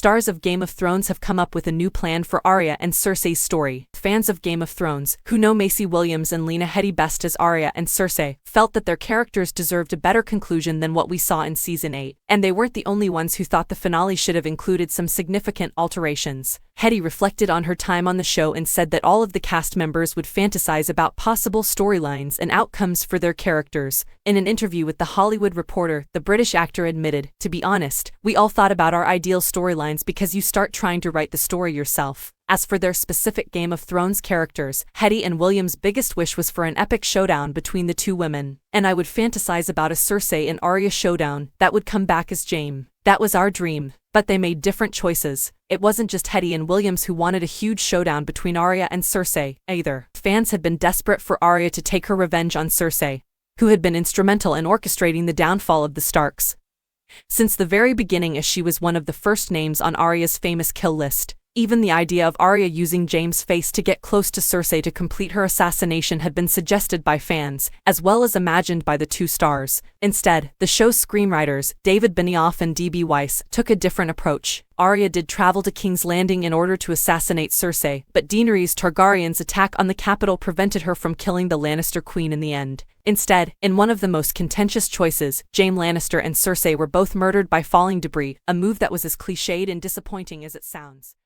stars of Game of Thrones have come up with a new plan for Arya and Cersei's story. Fans of Game of Thrones, who know Maisie Williams and Lena Headey best as Arya and Cersei, felt that their characters deserved a better conclusion than what we saw in Season 8. And they weren't the only ones who thought the finale should have included some significant alterations. Headey reflected on her time on the show and said that all of the cast members would fantasize about possible storylines and outcomes for their characters. In an interview with The Hollywood Reporter, the British actor admitted, "To be honest, we all thought about our ideal storylines because you start trying to write the story yourself." As for their specific Game of Thrones characters, Headey and Williams' biggest wish was for an epic showdown between the two women. "And I would fantasize about a Cersei and Arya showdown that would come back as Jaime. That was our dream." But they made different choices. It wasn't just Headey and Williams who wanted a huge showdown between Arya and Cersei, either. Fans had been desperate for Arya to take her revenge on Cersei, who had been instrumental in orchestrating the downfall of the Starks since the very beginning, as she was one of the first names on Arya's famous kill list. Even the idea of Arya using Jaime's face to get close to Cersei to complete her assassination had been suggested by fans, as well as imagined by the two stars. Instead, the show's screenwriters, David Benioff and D.B. Weiss, took a different approach. Arya did travel to King's Landing in order to assassinate Cersei, but Daenerys Targaryen's attack on the capital prevented her from killing the Lannister queen in the end. Instead, in one of the most contentious choices, Jaime Lannister and Cersei were both murdered by falling debris, a move that was as cliched and disappointing as it sounds.